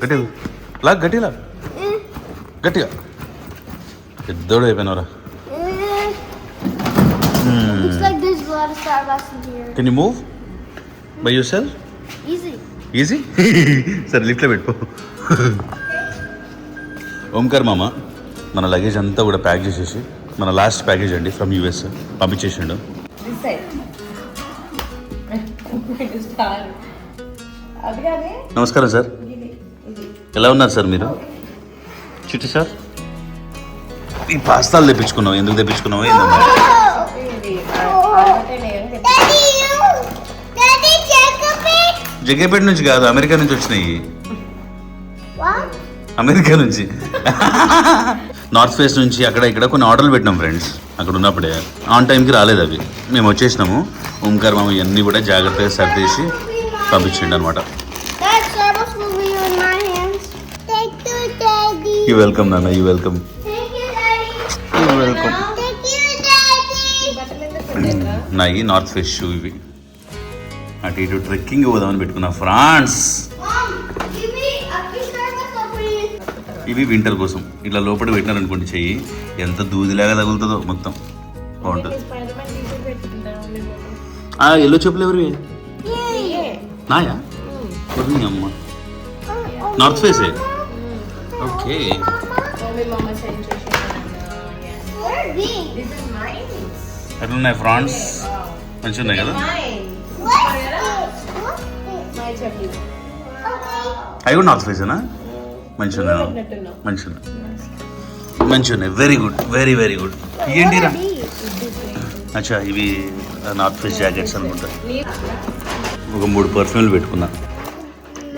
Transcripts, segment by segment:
గట్టి లాగ్ గట్టి లాగ్ గట్టిగా పెద్దోడు అయిపోయినవరా. Looks like there's a lot of Starbucks in here. Can you move by yourself? Easy. Easy. సరే లిఫ్ట్లో పెట్టుకో. ఓంకార్ మామ మన లగేజ్ అంతా కూడా ప్యాక్ చేసేసి మన లాస్ట్ ప్యాకేజ్ అండి ఫ్రమ్ యూఎస్ పంపించేసిండు. నమస్కారం సార్, ఎలా ఉన్నారు సార్ మీరు? చిట్టి సార్, ఈ పాస్తాలు తెప్పించుకున్నావు, ఎందుకు తెప్పించుకున్నావు ఏందమ్మా? జగ్గేపేట నుంచి కాదు, అమెరికా నుంచి వచ్చినాయి. అమెరికా నుంచి నార్త్ ఫేస్ నుంచి అక్కడ ఇక్కడ కొన్ని ఆర్డర్లు పెట్టినాం ఫ్రెండ్స్. అక్కడ ఉన్నప్పుడే ఆన్ టైంకి రాలేదు అవి, మేము వచ్చేసినాము. ఓంకార్ మామ ఇవన్నీ కూడా జాగ్రత్తగా సర్దేసి పంపించండి అనమాట. యూ వెల్కమ్ నాన్న, యూ వెల్కమ్, యూ వెల్కమ్. నాయి నార్త్ ఫేస్ షూ ఇవి. అటు ఇటు ట్రెక్కింగ్ పోదామని పెట్టుకున్నా ఫ్రాన్స్. ఇవి వింటర్ కోసం ఇట్లా లోపల పెట్టినారనుకోండి, చెయ్యి ఎంత దూదిలాగా తగులుతుందో మొత్తం బాగుంటుంది. ఎల్లో చెప్పులు ఎవరివి? నాయా? అమ్మ నార్త్ ఫేసే. ఓకే, ఎట్లున్నాయి ఫ్రాన్స్? మంచిగా ఉన్నాయి కదా? అవి కూడా నార్త్ ఫేసేనా? మంచిగా ఉన్నాయి, మంచిగా ఉన్నాయి, మంచిగా ఉన్నాయి. Very good, very very good. ఏంటిరా? అచ్చా, ఇవి నార్త్ ఫేస్ జాకెట్స్ అనుకుంటా. ఒక 3 పర్ఫ్యూమ్లు పెట్టుకున్నా.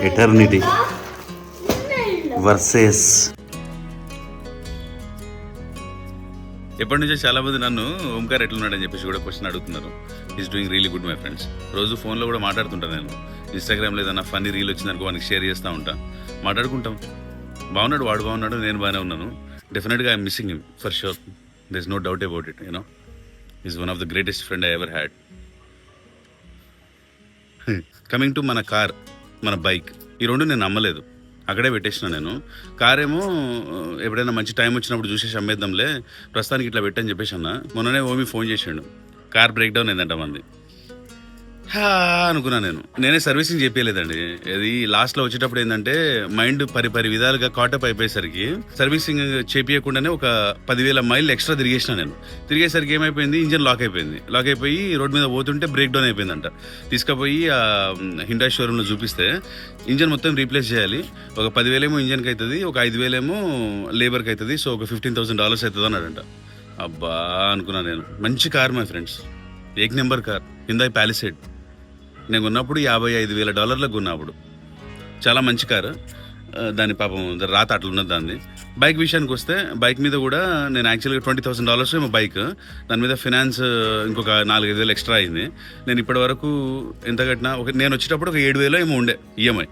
Eternity versus. ఎప్పటి నుంచో చాలా మంది నన్ను ఓంకార్ ఎట్లున్నాడని చెప్పేసి కూడా క్వశ్చన్ అడుగుతున్నారు. Is doing really good my friends. రోజు ఫోన్లో కూడా మాట్లాడుతుంటాను నేను. ఇన్స్టాగ్రామ్లో ఏదైనా ఫన్నీ రీల్ వచ్చిందనుకో వానికి షేర్ చేస్తూ ఉంటాను, మాట్లాడుకుంటాం. బాగున్నాడు, వాడు బాగున్నాడు, నేను బాగానే ఉన్నాను. డెఫినెట్గా I'm missing him for sure. There is no doubt about it. You know is one of the greatest friend I ever had. Coming to మన కార్, మన బైక్, ఈ రెండు నేను నమ్మలేదు. అక్కడే పెట్టేసిన నేను. కార్ ఏమో ఎప్పుడైనా మంచి టైం వచ్చినప్పుడు చూసేసి అమ్మేద్దాంలే, ప్రస్తుతానికి ఇట్లా పెట్టని చెప్పేసి అన్న. మొన్ననే ఓమి ఫోన్ చేసాడు, కార్ బ్రేక్ డౌన్ అయిందంట మంది. అనుకున్నా నేనే సర్వీసింగ్ చెప్పలేదండి. అది లాస్ట్లో వచ్చేటప్పుడు ఏంటంటే మైండ్ పరి విధాలుగా కాటప్ అయిపోయేసరికి సర్వీసింగ్ చేపించకుండానే ఒక 10,000 మైళ్ళు ఎక్స్ట్రా తిరిగేసిన నేను. తిరిగేసరికి ఏమైపోయింది, ఇంజన్ లాక్ అయిపోయి రోడ్ మీద పోతుంటే బ్రేక్ డౌన్ అయిపోయిందంట. తీసుకుపోయి ఆ హిండా షోరూమ్లో చూపిస్తే ఇంజన్ మొత్తం రీప్లేస్ చేయాలి. ఒక 10,000 ఏమో ఇంజన్కి అవుతుంది, ఒక 5,000 ఏమో లేబర్కి అవుతుంది. సో ఒక $15,000 అవుతుంది అన్నాడంట. అబ్బా అనుకున్నా నేను. మంచి కార్ మై ఫ్రెండ్స్, ఏక్ నెంబర్ కార్, హిందాయ్ ప్యాలిసేడ్. నేను కొన్నప్పుడు $55,000 కొన్నప్పుడు. చాలా మంచి కారు. దాని పాపం రాత అట్లా ఉన్నది దాన్ని. బైక్ విషయానికి వస్తే బైక్ మీద కూడా నేను యాక్చువల్గా $20,000 ఏమో బైక్. దాని మీద ఫినాన్స్ ఇంకొక 4-5 ఎక్స్ట్రా అయింది. నేను ఇప్పటి వరకు ఎంత కట్టినా, నేను వచ్చేటప్పుడు ఒక 7,000 ఏమో ఉండే ఈఎంఐ.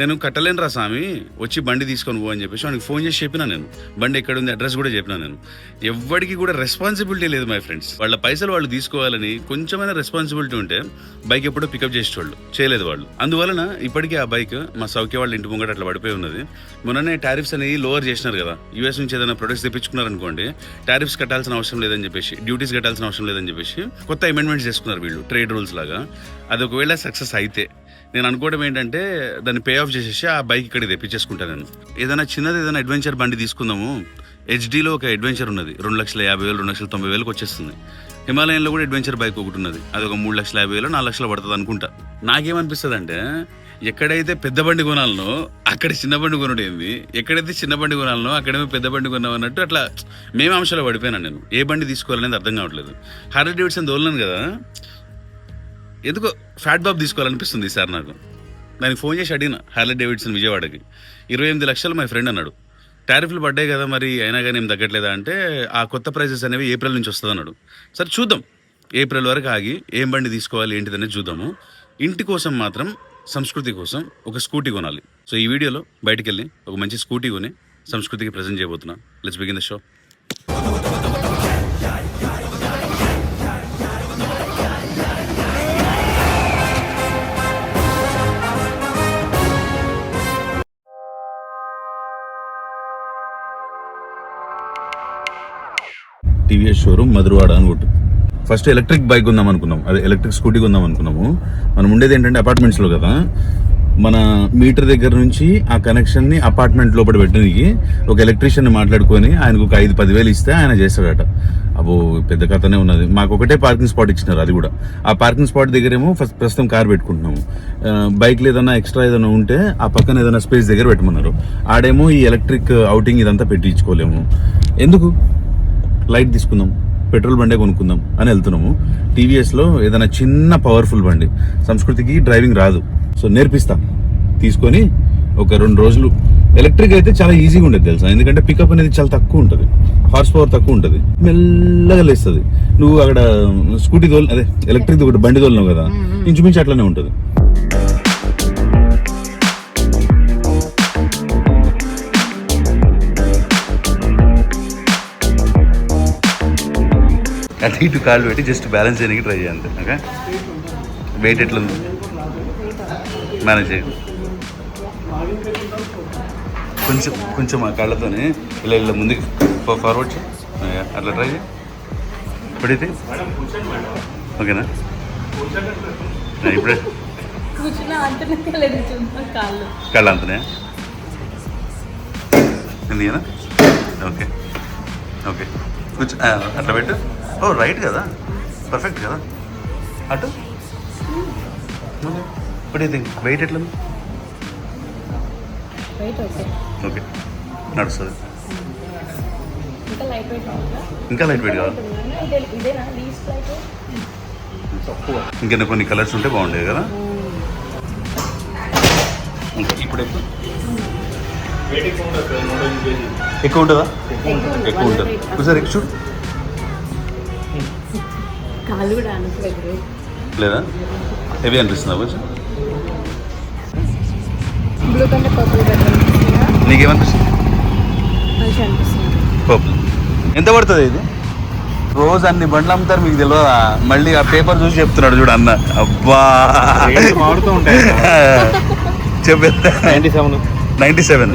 నేను కట్టలేను రా స్వామి, వచ్చి బండి తీసుకొని పో అని చెప్పేసి వానికి ఫోన్ చేసి చెప్పినా నేను. బండి ఎక్కడ ఉంది, అడ్రస్ కూడా చెప్పినా నేను. ఎవ్వడికి కూడా రెస్పాన్సిబిలిటీ లేదు మై ఫ్రెండ్స్. వాళ్ళ పైసలు వాళ్ళు తీసుకోవాలని కొంచెమైనా రెస్పాన్సిబిలిటీ ఉంటే బైక్ ఎప్పుడో పికప్ చేసేవాళ్ళు, చేయలేదు వాళ్ళు. అందువలన ఇప్పటికీ ఆ బైక్ మా సౌఖ్య వాళ్ళ ఇంటి ముంగట అట్లా పడిపోయి ఉన్నది. మొన్ననే టారిఫ్స్ అనేవి లోవర్ చేసినారు కదా. యూఎస్ నుంచి ఏదైనా ప్రొడక్ట్స్ తెప్పించుకున్నారనుకోండి, టారిఫ్స్ కట్టాల్సిన అవసరం లేదని చెప్పేసి, డ్యూటీస్ కట్టాల్సిన అవసరం లేదని చెప్పేసి కొత్త అమెండ్మెంట్స్ చేసుకున్నారు వీళ్ళు, ట్రేడ్ రూల్స్ లాగా. అది ఒకవేళ సక్సెస్ అయితే నేను అనుకోవడం ఏంటంటే దాన్ని పే ఆఫ్ చేసేసి ఆ బైక్ ఇక్కడికి తెప్పించేసుకుంటాను నేను. ఏదైనా చిన్నది ఏదైనా అడ్వెంచర్ బండి తీసుకుందాము. హెచ్డీలో ఒక అడ్వెంచర్ ఉన్నది, 2,50,000 2,90,000 వచ్చేస్తుంది. హిమాలయన్లో కూడా అడ్వెంచర్ బైక్ ఒకటి ఉన్నది, అది ఒక 3,50,000 4,00,000 పడుతుంది అనుకుంటా. నాకేమనిపిస్తుంది అంటే ఎక్కడైతే పెద్ద బండి కొనాలనో అక్కడ చిన్న బండి కొనడేంది, ఎక్కడైతే చిన్న బండి కొనాలనో అక్కడేమో పెద్ద బండి కొన్నాం అన్నట్టు అట్లా మేము అంశాలు పడిపోయినా నేను. ఏ బండి తీసుకోవాలనేది అర్థం కావట్లేదు. హార్లీ డేవిడ్సన్ తోలినాను కదా, ఎందుకో ఫ్యాట్ బాబ్ తీసుకోవాలనిపిస్తుంది ఈసారి నాకు. దానికి ఫోన్ చేసి అడిగిన, హార్లీ డేవిడ్సన్ విజయవాడకి 28 లక్షలు మై ఫ్రెండ్ అన్నాడు. టారిఫ్లు పడ్డాయి కదా మరి, అయినా కానీ ఏం తగ్గట్లేదా అంటే ఆ కొత్త ప్రైజెస్ అనేవి ఏప్రిల్ నుంచి వస్తుంది అన్నాడు. సరే చూద్దాం, ఏప్రిల్ వరకు ఆగి ఏం బండి తీసుకోవాలి ఏంటిదనేది చూద్దాము. ఇంటి కోసం మాత్రం, సంస్కృతి కోసం ఒక స్కూటీ కొనాలి. సో ఈ వీడియోలో బయటికి వెళ్ళి ఒక మంచి స్కూటీ కొని సంస్కృతికి ప్రజెంట్ చేయబోతున్నా. Let's begin the show. TVS showroom Madhurawada అని కొట్టు. ఫస్ట్ ఎలక్ట్రిక్ బైక్ ఉందాం అనుకున్నాం, అదే ఎలక్ట్రిక్ స్కూటీ ఉందాం అనుకున్నాము. మనం ఉండేది ఏంటంటే అపార్ట్మెంట్స్లో కదా, మన మీటర్ దగ్గర నుంచి ఆ కనెక్షన్ని అపార్ట్మెంట్ లోపల పెట్టడానికి ఒక ఎలక్ట్రీషియన్ మాట్లాడుకొని ఆయనకు ఒక 5-10 వేలు ఇస్తే ఆయన చేస్తాడట. అబ్బో పెద్ద కథనే ఉన్నది. మాకు ఒకటే పార్కింగ్ స్పాట్ ఇచ్చినారు, అది కూడా ఆ పార్కింగ్ స్పాట్ దగ్గరేమో ప్రస్తుతం కార్ పెట్టుకుంటున్నాము. బైక్లు ఏదైనా ఎక్స్ట్రా ఏదైనా ఉంటే ఆ పక్కన ఏదైనా స్పేస్ దగ్గర పెట్టమన్నారు. ఆడేమో ఈ ఎలక్ట్రిక్ అవుటింగ్ ఇదంతా పెట్టించుకోలేము, ఎందుకు లైట్ తీసుకుందాం, పెట్రోల్ బండే కొనుక్కుందాం అని వెళ్తున్నాము. టీవీఎస్లో ఏదైనా చిన్న పవర్ఫుల్ బండి, సంస్కృతికి డ్రైవింగ్ రాదు, సో నేర్పిస్తా తీసుకొని ఒక 2 రోజులు. ఎలక్ట్రిక్ అయితే చాలా ఈజీగా ఉండేది తెలుసా, ఎందుకంటే పికప్ అనేది చాలా తక్కువ ఉంటుంది, హార్స్ పవర్ తక్కువ ఉంటుంది, మెల్లగా లేస్తుంది. నువ్వు అక్కడ స్కూటీ అదే ఎలక్ట్రిక్ ఒకటి బండి తోలినావు కదా, ఇంచుమించు అట్లనే ఉంటుంది. అటు ఇటు కాళ్ళు పెట్టి జస్ట్ బ్యాలెన్స్ చేయడానికి ట్రై చేయండి. ఓకే, వెయిట్ ఎట్లా ఉంది మేనేజ్ చేయండి. కొంచెం కొంచెం ఆ కాళ్ళతోనే ఇలా ఇలా ముందుకు ఫార్వర్డ్ చేయి, అట్లా ట్రై చేయి. ఇప్పుడైతే ఓకేనా? ఇప్పుడే కాళ్ళు అంతనే ఎందుకేనా? ఓకే ఓకే, కూర్చో, అట్లా పెట్టు. ఓ రైట్ కదా, పర్ఫెక్ట్ కదా. అటు ఇప్పుడైతే వెయిట్ ఎట్లా ఉంది? ఓకే, నడుస్తుంది. ఇంకా లైట్ వెయిట్ కావాలి. ఇంకెన్న కొన్ని కలర్స్ ఉంటే బాగుండేది కదా. ఇప్పుడు ఎక్కువ ఉంటుందా? ఎక్కువ ఉంటుంది. ఒకసారి ఎక్కువ చూడు. లేదా హెవీ అనిపిస్తుందా కొంచెం? బ్లూ కంటే పర్పుల్ బెటర్ నీకేమనిపిస్తుంది? మంచిగా అనిపిస్తుంది. పర్పుల్ ఎంత పడుతుంది ఇది? రోజు అన్ని బండ్లు అమ్ముతారు, మీకు తెలియదా? మళ్ళీ ఆ పేపర్ చూసి చెప్తున్నాడు చూడు అన్న. అబ్బా మారుతూ ఉంటాయి. చెప్పేస్తా. 97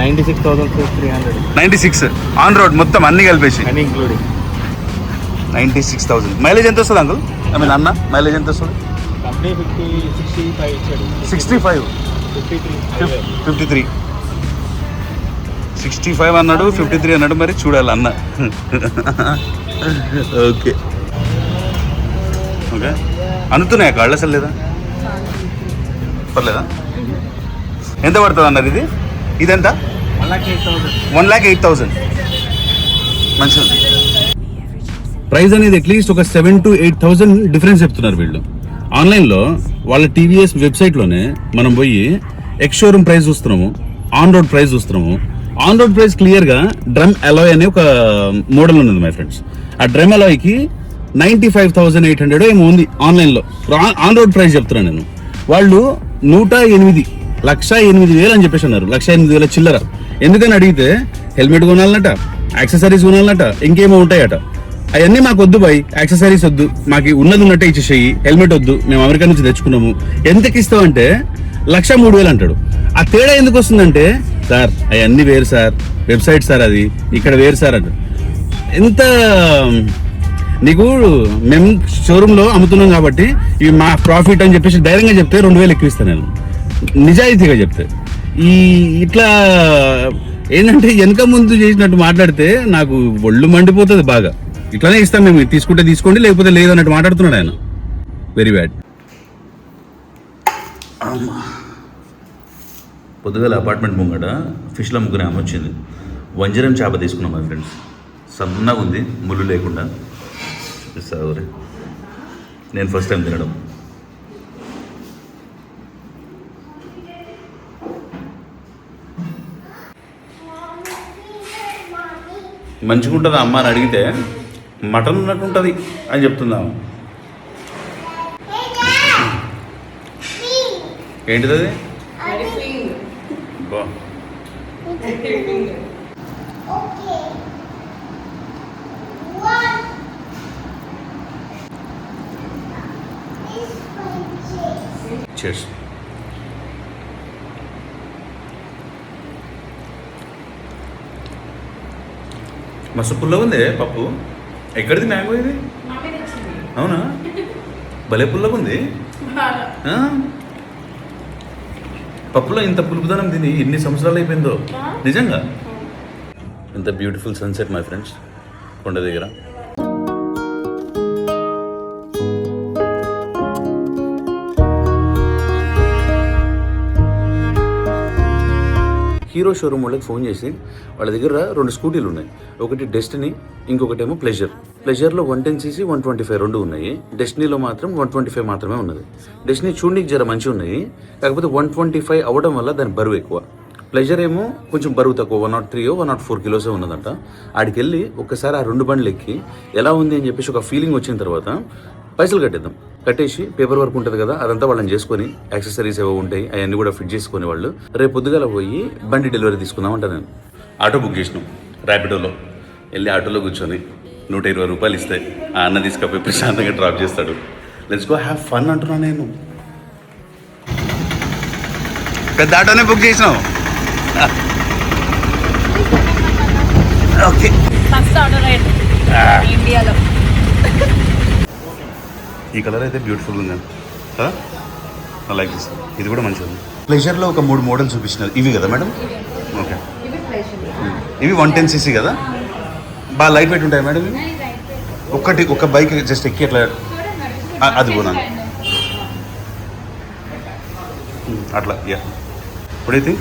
96 ఆన్ రోడ్ మొత్తం అన్ని కలిపేసి 96,000. మైలేజ్ ఎంత వస్తుంది అంకుల్? ఐ మీన్ అన్న మైలేజ్ ఎంత వస్తుంది? 65 53 65 అన్నాడు, 53 అన్నాడు. మరి చూడాలి అన్న. ఓకే ఓకే, అందుతున్నాయా కాళ్ళు అసలు లేదా? పర్లేదా? ఎంత పడుతుంది అన్నారు ఇది? ఇదెంత? 1,08,000. మంచిగా ప్రైస్ అనేది అట్లీస్ట్ ఒక 7,000 to 8,000 డిఫరెన్స్ చెప్తున్నారు వీళ్ళు. ఆన్లైన్లో వాళ్ళ టీవీఎస్ వెబ్సైట్లోనే మనం పోయి ఎక్స్ షోరూమ్ ప్రైస్ చూస్తున్నాము, ఆన్ రోడ్ ప్రైస్ చూస్తున్నాము. ఆన్ రోడ్ ప్రైస్ క్లియర్గా డ్రమ్ అలాయ్ అనే ఒక మోడల్ ఉన్నది మై ఫ్రెండ్స్. ఆ డ్రమ్ అలాయ్కి 95,800 ఏమో ఉంది ఆన్లైన్లో. ఆన్ రోడ్ ప్రైస్ చెప్తున్నాను నేను. వాళ్ళు 108 1,08,000 అని చెప్పేసి అన్నారు. 1,08,000 చిల్లర. ఎందుకని అడిగితే హెల్మెట్ కొనాలన్నట, యాక్సెసరీస్ కొనాలన్నట, ఇంకేమో ఉంటాయట. అవన్నీ మాకు వద్దు బాయ్, యాక్సెసరీస్ వద్దు, మాకు ఉన్నది ఉన్నట్టే ఇచ్చేసేయి, హెల్మెట్ వద్దు, మేము అమెరికా నుంచి తెచ్చుకున్నాము. ఎంతకి ఇస్తామంటే 1,03,000 అంటాడు. ఆ తేడా ఎందుకు వస్తుందంటే, సార్ అవన్నీ వేరు సార్, వెబ్సైట్ సార్ అది, ఇక్కడ వేరు సార్ అంటాడు. ఎంత నీకు మేము షోరూంలో అమ్ముతున్నాం కాబట్టి ఇవి మా ప్రాఫిట్ అని చెప్పేసి ధైర్యంగా చెప్తే 2,000 ఎక్కువ ఇస్తాను నేను, నిజాయితీగా చెప్తే. ఇట్లా ఏంటంటే వెనక ముందు చేసినట్టు మాట్లాడితే నాకు ఒళ్ళు మండిపోతుంది బాగా. ఇట్లానే ఇస్తాం మేము, తీసుకుంటే తీసుకోండి లేకపోతే లేదు అన్నట్టు మాట్లాడుతున్నాడు ఆయన. Very bad. పొద్దుగాల అపార్ట్మెంట్ ముంగట ఫిష్ల ముగ్గురు ఆమె వచ్చింది. వంజరం చేప తీసుకున్నాం మై ఫ్రెండ్స్. సన్నగా ఉంది, ముళ్ళు లేకుండా. సరే, నేను ఫస్ట్ టైం తినడం. మంచిగా ఉంటుందా అమ్మ అని అడిగితే మటన్ ఉన్నట్టు ఉంటుంది అని చెప్తుందాము. ఏంటిది అది? Cheers. మస్తు పుల్లగా ఉంది పప్పు. ఎక్కడిది మ్యాంగో ఇది? అవునా, భలే పుల్లగా ఉంది. ఆ? పప్పులో ఇంత పులుపుదనం తిని ఎన్ని సంవత్సరాలు అయిపోయిందో నిజంగా. ఇంత బ్యూటిఫుల్ సన్సెట్ మై ఫ్రెండ్స్ కొండ దగ్గర. హీరో షోరూమ్ వాళ్ళకి ఫోన్ చేసి వాళ్ళ దగ్గర 2 స్కూటీలు ఉన్నాయి. ఒకటి డెస్టినీ, ఇంకొకటేమో ప్లెజర్. ప్లెజర్లో 110cc 125 రెండు ఉన్నాయి. డెస్టినీలో మాత్రం 125 మాత్రమే ఉన్నది. డెస్టినీ చూడడానికి జర మంచిగా ఉన్నాయి, కాకపోతే 125 అవ్వడం వల్ల దాని బరువు ఎక్కువ. ప్లెజర్ ఏమో కొంచెం బరువు తక్కువ, 103 104 కిలోసే ఉన్నదంట. ఆడికి వెళ్ళి ఒక్కసారి ఆ 2 బండ్లు ఎక్కి ఎలా ఉంది అని చెప్పేసి ఒక ఫీలింగ్ వచ్చిన తర్వాత పైసలు కట్టేద్దాం. కట్టేసి పేపర్ వర్క్ ఉంటుంది కదా, అదంతా వాళ్ళని చేసుకొని యాక్సెసరీస్ ఏవో ఉంటాయి అవన్నీ కూడా ఫిట్ చేసుకునే వాళ్ళు రేపు పొద్దుగాల పోయి బండి డెలివరీ తీసుకుందాం అంట. నేను ఆటో బుక్ చేసినాం ర్యాపిడోలో. వెళ్ళి ఆటోలో కూర్చొని 120 రూపాయలు ఇస్తే ఆ అన్న తీసుకపోయి ప్రశాంతంగా డ్రాప్ చేస్తాడు. లెట్స్ గో హ్యావ్ ఫన్ అంటున్నా నేను. పెద్ద ఆటోనే బుక్ చేసినాం. ఓకే, ఫస్ట్ ఆర్డర్ రైడ్ ఇండియాలో. ఈ కలర్ అయితే బ్యూటిఫుల్ ఉంది కదా, ఐ లైక్ దిస్. ఇది కూడా మంచిగా ఉంది. ప్లెజర్లో ఒక 3 మోడల్ చూపించినారు, ఇవి కదా మేడం? ఓకే, ఇవి 110cc కదా, బాగా లైట్ వెయిట్ ఉంటాయి మేడం ఇవి. ఒక బైక్ జస్ట్ ఎక్కి అట్లా అది పోనా అట్లా. యా, ఇప్పుడైతే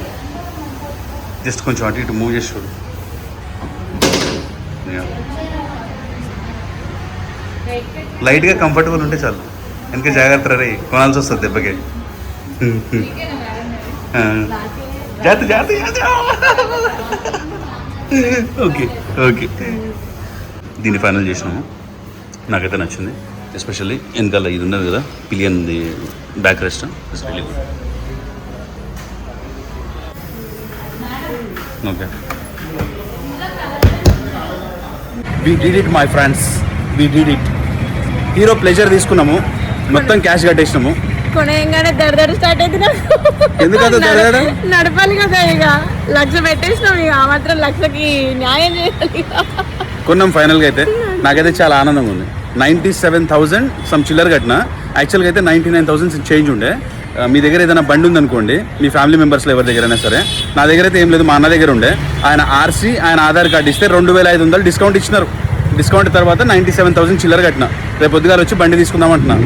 జస్ట్ కొంచెం అటు ఇటు మూవ్ చేసి చూడు. లైట్గా కంఫర్టబుల్ ఉంటే చాలు. వెనక జాగ్రత్త రే, కొనాల్సి వస్తుంది దెబ్బకి. జాగ్రత్త జాగ్రత్త. ఓకే ఓకే, దీన్ని ఫైనల్ చేసినాము. నాకైతే నచ్చింది, ఎస్పెషల్లీ వెనకాల ఇది ఉన్నది కదా pillion back rest. It's really good. Okay, we did it my friends, we did it. Hero Pleasure తీసుకున్నాము, మొత్తం క్యాష్ కట్టేసినాము. కొనేయంగానే దడదడ స్టార్ట్ అయితే ఎందుకంటే నడపాలి కదా, ఇక 1,00,000 పెట్టేసినాం, ఇక ఆ మాత్రం 1,00,000కి న్యాయం చేయాలి. కొన్నాం ఫైనల్గా. అయితే నాకైతే చాలా ఆనందంగా ఉంది. 97,000 సమ్ చిల్లర్ కట్టిన. యాక్చువల్గా అయితే 99,000 చేంజ్ ఉండే. మీ దగ్గర ఏదైనా బండి ఉందనుకోండి, మీ ఫ్యామిలీ మెంబర్స్లో ఎవరి దగ్గరైనా సరే. నా దగ్గర అయితే ఏం లేదు, మా అన్న దగ్గర ఉండే. ఆయన ఆర్సీ, ఆయన ఆధార్ కార్డు ఇస్తే 2,500 డిస్కౌంట్ ఇచ్చినారు. డిస్కౌంట్ తర్వాత 97,000 చిల్లర కట్టిన. రేపు పొద్దుగాల వచ్చి బండి తీసుకుందాం అంటున్నా.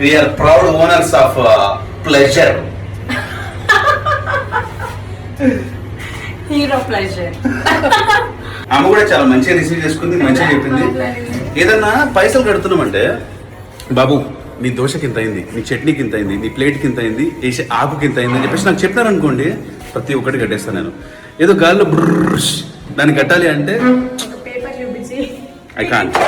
We are proud owners of pleasure. Hero pleasure. ఆమె కూడా చాలా మంచిగా రిసీవ్ చేసుకుంది, మంచిగా చెప్పింది. ఏదన్నా పైసలు కడుతున్నామంటే, బాబు నీ దోశకి ఇంత అయింది, నీ చట్నీకి ఇంత అయింది, నీ ప్లేట్కి ఇంత అయింది, వేసే ఆకుకి ఇంత అయింది అని చెప్పేసి నాకు చెప్పినారు అనుకోండి, ప్రతి ఒక్కటి కట్టేస్తాను నేను. ఏదో గాల్లో బ్రష్ దాన్ని కట్టాలి అంటే పేపర్ చూపించి I can't.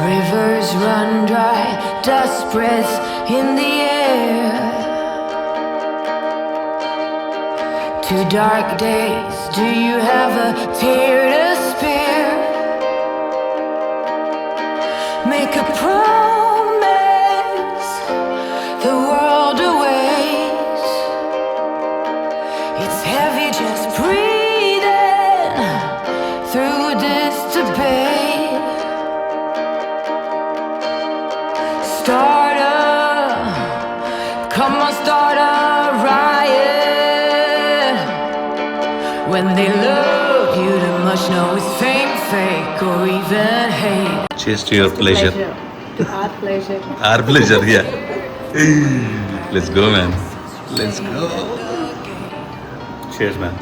Rivers run dry, dust breaths in the air. Two dark days, do you have a tear to spare? Make a promise, the world awaits. It's heavy just breathing through this debate. Start come on, start a riot. When they love you too much, know it's fake, fake, or even hate. Cheers to your pleasure. To our pleasure. Our pleasure, yeah. Let's go, man. Let's go. Cheers, man.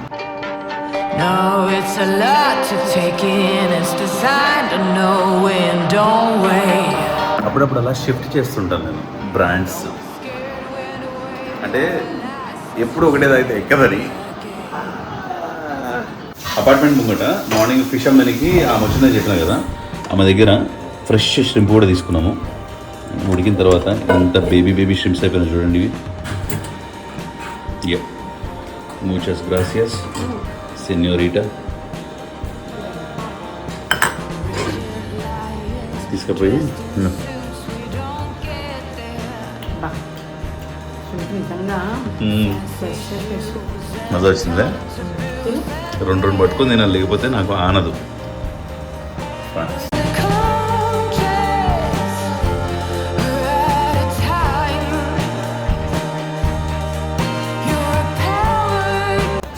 No, it's a lot to take in. It's designed to know when, don't wait. అప్పుడప్పుడు అలా shift చేస్తుంటాను నేను brands. అంటే ఎప్పుడు ఒకటేదైతే ఎక్కదని. Apartment ముంగట morning fish అమ్మనికి ఆమె వచ్చిందని చెప్పినా కదా, ఆమె దగ్గర ఫ్రెష్ ష్రింప్ కూడా తీసుకున్నాము. ఉడికిన తర్వాత ఎంత బేబీ ష్రింప్స్ అయిపోయినాయి చూడండి ఇవి. మూచస్ గ్రాసియస్. సెన్యూరిటా తీసుకుపోయి నిజంగా మజా వచ్చిందా? రెండు పట్టుకొని తినాలి, లేకపోతే నాకు ఆనదు.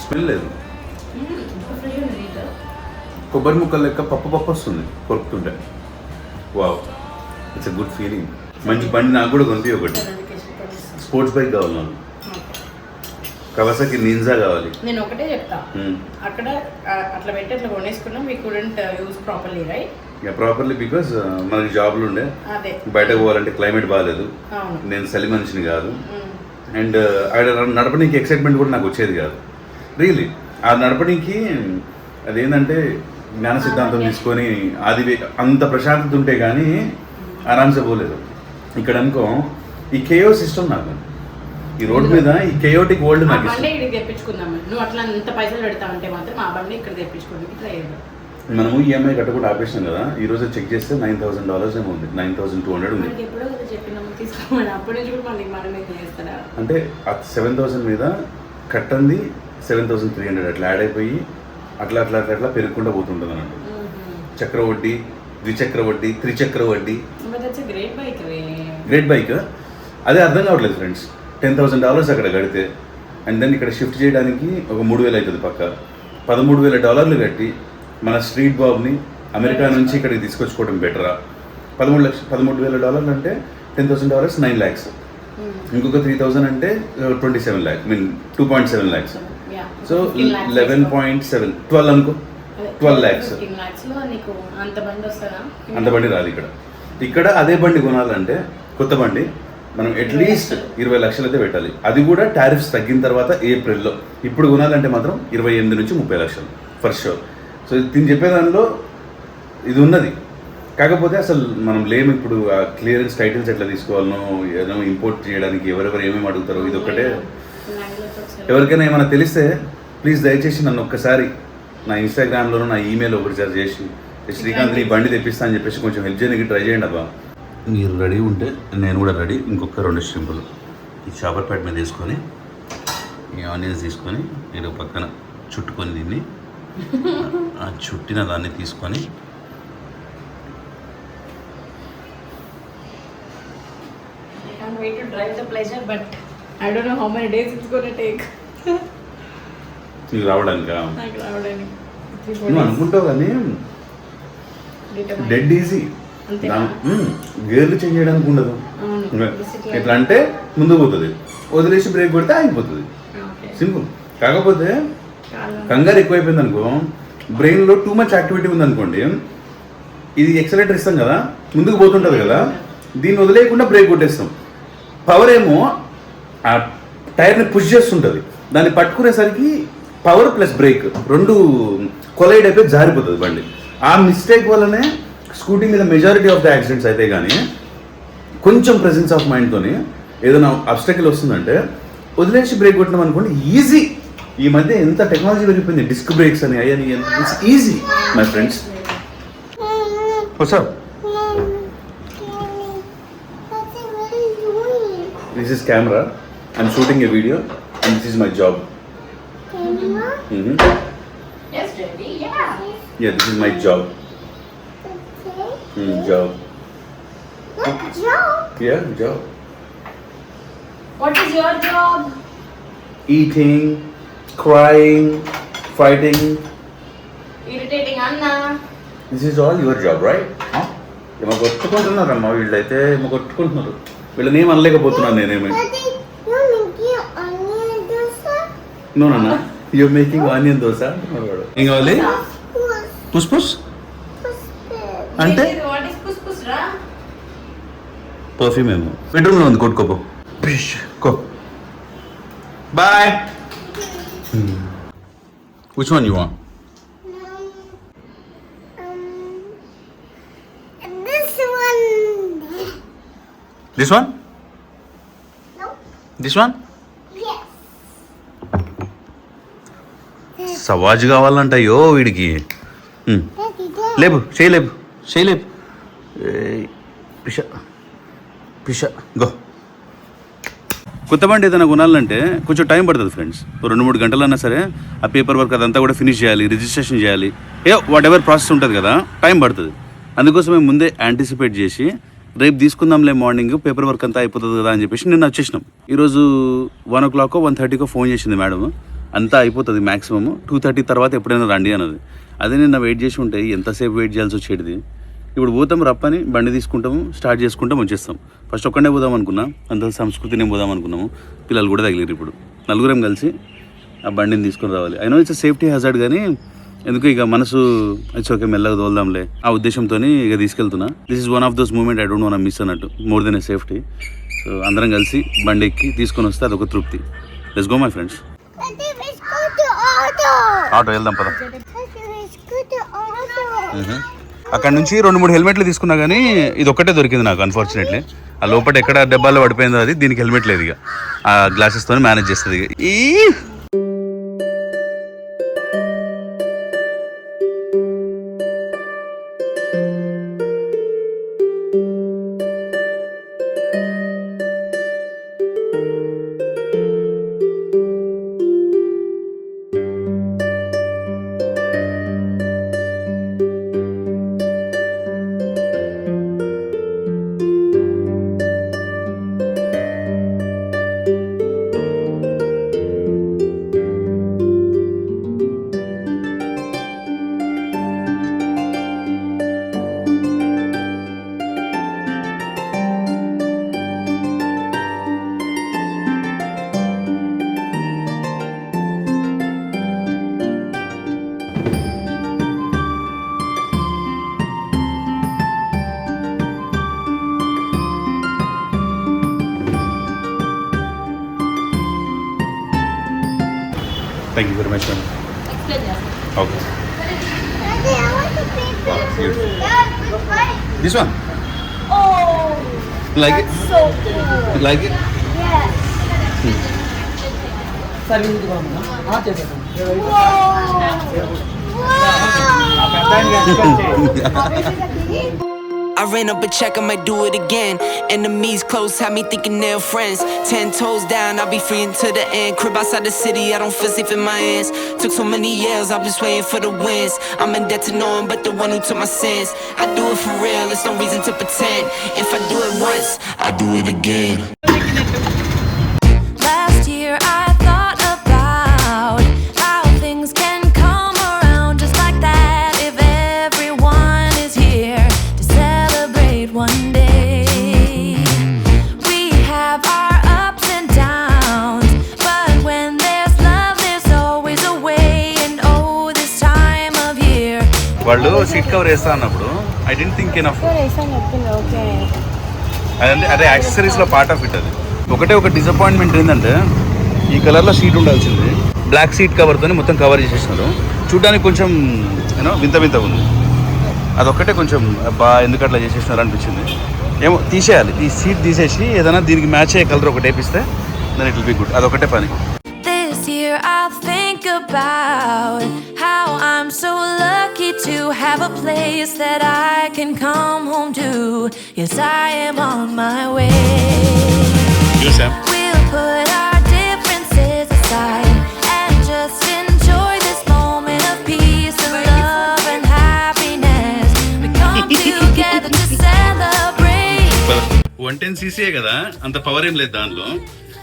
స్మెల్ లేదు, కొబ్బరి ముక్కలు లెక్క పప్పు వస్తుంది కొరుకుతుంటే. Wow, it's a good feeling. మంచి బండి నాకు కూడా కొనిపి ఒకటి. స్పోర్ట్స్ బైక్ కావాలి నాకు, కవాసాకి నింజా కావాలి. నేను ఒకటే చెప్తా, అక్కడ అట్లా పెట్టి అట్లా కొనేసుకున్నాం, we couldn't use properly, right? Properly because మనకి జాబ్లు ఉండే, అదే బయటకు పోవాలంటే క్లైమేట్ బాగాలేదు, నేను చలి మనిషిని కాదు, అండ్ అక్కడ నడపడానికి ఎక్సైట్మెంట్ కూడా నాకు వచ్చేది కాదు రియలీ. ఆ నడపడానికి అదేంటంటే జ్ఞాన సిద్ధాంతం తీసుకొని అది అంత ప్రశాంతత ఉంటే కానీ ఆరామ్సే పోలేదు. ఇక్కడ అనుకో ఈ కేయో సిస్టమ్ నాకు, ఈ రోడ్ మీద ఈ కేయోటిక్ వరల్డ్ నాకు ఇష్టం. తెప్పించుకుందాం, నువ్వు అట్లా ఎంత పైసలు పెడతావంటే మాత్రం ఆ బండి ఇక్కడ తెప్పించుకోవడానికి ట్రై చేద్దాం. మనము ఈఎంఐ కట్టకుండా ఆపేసినాం కదా, ఈ రోజు చెక్ చేస్తే $9,000 ఏమో ఉంది, 9,200 ఉంది. ఎప్పుడో కదా చెప్పినాము తీసుకోమని, అప్పటి నుంచి కూడా మళ్ళీ మనమే చేస్తారా అంటే ఆ 7,000 మీద కట్టంది 7,300 అట్లా యాడ్ అయిపోయి అట్లా అట్లా అట్లా అట్లా పెరుగుకుంటూ పోతుంటుంది అన్నట్టు. చక్ర వడ్డీ, ద్విచక్ర వడ్డీ, త్రిచక్ర వడ్డీ. గ్రేట్ బైక్ అదే అర్థం కావట్లేదు ఫ్రెండ్స్. $10,000 అక్కడ కడితే అండ్ దెన్ ఇక్కడ షిఫ్ట్ చేయడానికి ఒక 3,000 అవుతుంది పక్క. $13,000 కట్టి మన స్ట్రీట్ బాబ్ని అమెరికా నుంచి ఇక్కడికి తీసుకొచ్చుకోవడం బెటరా? $13,000 అంటే $10,000 9 lakhs, ఇంకొక 3,000 అంటే 27 lakhs, మీన్ 2.7 lakhs. సో 11.7 12 అనుకో, 12 lakhs. అంత బండి రాదు ఇక్కడ. ఇక్కడ అదే బండి కొనాలంటే కొత్త బండి మనం అట్లీస్ట్ 20 లక్షలు అయితే పెట్టాలి. అది కూడా టారిఫ్స్ తగ్గిన తర్వాత ఏప్రిల్లో. ఇప్పుడు కొనాలంటే మాత్రం 28 నుంచి 30 లక్షలు ఫర్ షూర్. సో దీన్ని చెప్పే దానిలో ఇది ఉన్నది. కాకపోతే అసలు మనం లేము ఇప్పుడు ఆ క్లియరెన్స్ టైటిల్స్ ఎట్లా తీసుకోవాలనో, ఏదో ఇంపోర్ట్ చేయడానికి ఎవరెవరు ఏమేమి అడుగుతారో, ఇది ఒక్కటే. ఎవరికైనా ఏమైనా తెలిస్తే ప్లీజ్ దయచేసి నన్ను ఒక్కసారి నా ఇన్స్టాగ్రామ్లోనూ నా ఈమెయిల్ ఒకటి షేర్ చేసి శ్రీకాంత్ ఈ బండి తెప్పిస్తా అని చెప్పేసి కొంచెం హెల్ప్ చేయడానికి ట్రై చేయండి అబ్బా. మీరు రెడీ ఉంటే నేను కూడా రెడీ. ఇంకొక 2 స్ట్రింపులు ఈ చాపర్ ప్యాట్ మీద తీసుకొని ఈ ఆనియన్స్ తీసుకొని నేను పక్కన చుట్టుకొని దీన్ని ఆ చుట్టిన దాన్ని తీసుకొని wait to drive the pleasure, but I don't know how many days it's going to take. నీకు రావడానికా? నాకు రావడానికి నువ్వు అనుకుంటావు కానీ డెడ్ ఈజీ. గేర్లు చేంజ్ చేయడానికి ఉండదు. ఎట్లా అంటే ముందు పోతుంది, వదిలేసి బ్రేక్ కొడితే ఆగిపోతుంది, సింపుల్. కాకపోతే కంగారు ఎక్కువైపోయింది అనుకో, బ్రెయిన్లో టూ మచ్ యాక్టివిటీ ఉందనుకోండి, ఇది ఎక్సలేటర్ ఇస్తాం కదా, ముందుకు పోతుంటుంది కదా, దీన్ని వదిలేయకుండా బ్రేక్ కొట్టేస్తాం. పవర్ ఏమో ఆ టైర్ని పుష్ చేస్తుంటుంది, దాన్ని పట్టుకునేసరికి పవర్ ప్లస్ బ్రేక్ రెండు కొలైడ్ అయిపోయి జారిపోతుంది బండి. ఆ మిస్టేక్ వల్లనే స్కూటీ మీద మెజారిటీ ఆఫ్ ద యాక్సిడెంట్స్ అయితే. కానీ కొంచెం ప్రెసెన్స్ ఆఫ్ మైండ్తోని ఏదైనా అబ్స్టకిల్ వస్తుందంటే వదిలేసి బ్రేక్ కొట్టినాం అనుకోండి, ఈజీ. ఈ మధ్య ఎంత టెక్నాలజీ పెరిగిపోయింది, డిస్క్ బ్రేక్స్ అని అయ్యని, it's easy my friends. Sir this is camera, I'm shooting a video and this is my job. Camera? Yes, Daddy. Yeah. Yeah, this is my job. Okay. Job. What job? Yeah, job. What is your job? Eating, crying, fighting. Irritating Anna. This is all your job, right? ఏమో కొట్టుకుంటున్నారమ్మా వీళ్ళైతే, ఏమో కొట్టుకుంటున్నారు. వీళ్ళని ఏం అనలేకపోతున్నాను నేనేమి. Daddy, you're making onion dosa? No, you're making onion dosa. ఏం కావాలి? పుస్ పుస్ అంటే What is puss puss ra? Perfume ఏమో. బెడ్రూమ్లో ఉంది, కొట్టుకోపో. కో bye. Which one you want? This one. This one? No. This one? Yes. సవాజ్ కావాలంట అయ్యో వీడికి. లేపు చేయలేపు పిష పిష గో. కొత్త బండి ఏదైనా కొనాలంటే కొంచెం టైం పడుతుంది ఫ్రెండ్స్. 2-3 గంటలన్నా సరే ఆ పేపర్ వర్క్ అదంతా కూడా ఫినిష్ చేయాలి, రిజిస్ట్రేషన్ చేయాలి, వాట్ ఎవర్ ప్రాసెస్ ఉంటుంది కదా, టైం పడుతుంది. అందుకోసం మేము ముందే యాంటిసిపేట్ చేసి రేపు తీసుకుందాంలే మార్నింగ్ పేపర్ వర్క్ అంతా అయిపోతుంది కదా అని చెప్పేసి నిన్న వచ్చేసినాం. ఈరోజు 1 o'clock 1:30 ఫోన్ చేసింది మేడం, అంతా అయిపోతుంది మ్యాక్సిమమ్ 2:30 తర్వాత ఎప్పుడైనా రండి అన్నది. అదే నిన్న వెయిట్ చేసి ఉంటే ఎంతసేపు వెయిట్ చేయాల్సి వచ్చేది. ఇప్పుడు పోతాం రప్పని బండి తీసుకుంటాము, స్టార్ట్ చేసుకుంటాం, వచ్చేస్తాం. ఫస్ట్ ఒక్కడే పోదాం అనుకున్నా, అంత సంస్కృతిని పోదాం అనుకున్నాము. పిల్లలు కూడా తగిలిరు. ఇప్పుడు నలుగురం కలిసి ఆ బండిని తీసుకొని రావాలి. అయినా ఇట్స్ సేఫ్టీ హజార్డ్, కానీ ఎందుకు ఇక మనసు ఇట్స్ ఓకే మెల్లగా తోలుదాంలే ఆ ఉద్దేశంతో ఇక తీసుకెళ్తున్నా. This is one of those moment I don't want miss అన్నట్టు, more than a safety. So అందరం కలిసి బండి ఎక్కి తీసుకొని వస్తే అదొక తృప్తి. Let's go my friends. Auto వెళ్దాం పద. అక్కడ నుంచి 2-3 హెల్మెట్లు తీసుకున్నా కానీ ఇది ఒక్కటే దొరికింది నాకు అన్ఫార్చునేట్లీ. ఆ లోపల ఎక్కడ డబ్బాల్లో పడిపోయిందో అది, దీనికి హెల్మెట్ లేదు. ఇక ఆ గ్లాసెస్తో మేనేజ్ చేస్తుంది. ఇక thank you very much madam. Okay this one like it, like it. I ran up a check, I might do it again. Enemies close, had me thinking they're friends. 10 toes down, I'll be free until the end. Crib outside the city, I don't feel safe in my hands. Took so many years, I'm just waiting for the wins. I'm in debt to no one but the one who took my sins. I do it for real, there's no reason to pretend. If I do it once, I do it again. Last year I thought about how things can come around just like that if everyone is here to celebrate one day. We have our ups and downs, but when there's love there's always a way. And oh, this time of year వాళ్ళు seat cover వేస్తా అన్నప్పుడు I dent think enough. అదే యాక్సెసరీస్లో part of it. అది ఒకటే ఒక disappointment ఏంటంటే ఈ కలర్లో సీట్ ఉండాల్సింది, బ్లాక్ సీట్ కవర్తో మొత్తం కవర్ చేసేసినారు. చూడడానికి కొంచెం వింత వింత ఉంది. అదొక్కటే కొంచెం ఎందుకు అట్లా చేసేసినారు అనిపించింది. ఏమో తీసేయాలి, ఈ సీట్ తీసేసి ఏదైనా దీనికి మ్యాచ్ అయ్యే కలర్ ఒకటి వేపిస్తే దాని ఇట్ విల్ బి గుడ్. అదొకటే పని. this year I'll think about how I'm so lucky to have a place that I can come home to. Yes, I am on my way. Yes, Sam. We'll put our differences aside and just enjoy this moment of peace and love and happiness. We come together to celebrate. 110cc కదా, అంత power ఏం లేదు దానిలో.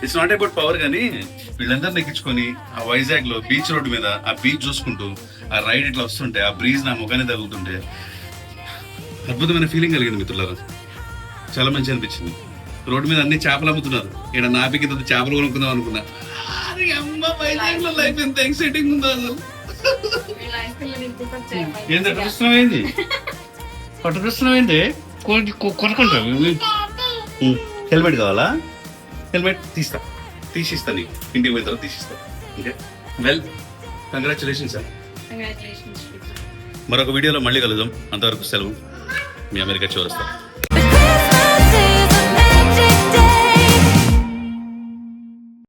It's not about power, కానీ వీళ్ళందరినీ ఎక్కించుకొని ఆ వైజాగ్ లో బీచ్ రోడ్డు మీద ఆ బీచ్ చూసుకుంటూ ఆ రైడ్ ఇట్లా వస్తుంటే ఆ బ్రీజ్ నా ముఖాన్ని తగులుతుంటే అద్భుతమైన ఫీలింగ్ కలిగింది మిత్రులారా. చాలా మంచి అనిపించింది. రోడ్డు మీద అన్ని చేపలు అమ్ముతున్నారు. ఇక్కడ నాపికి చేపలు కొనుక్కుందాం అనుకున్నా. వైజాగ్ లో లైఫ్ ఎంత ఎక్సైటింగ్ ఉందో అసలు. ఏంటి అటుస్తున్నావు, ఏంది పట్టుకొస్తున్నావు, ఏంటి కొనుక్కుంటావు. హెల్మెట్ కావాలా? హెల్మెట్ తీసిస్తా నీకు, ఇంటికి పోయిన తర్వాత తీసిస్తా. Okay, well, congratulations sir. మరొక వీడియోలో మళ్ళీ కలుద్దాం. అంతవరకు సెలవు. మీ అమెరికా చౌరస్తా.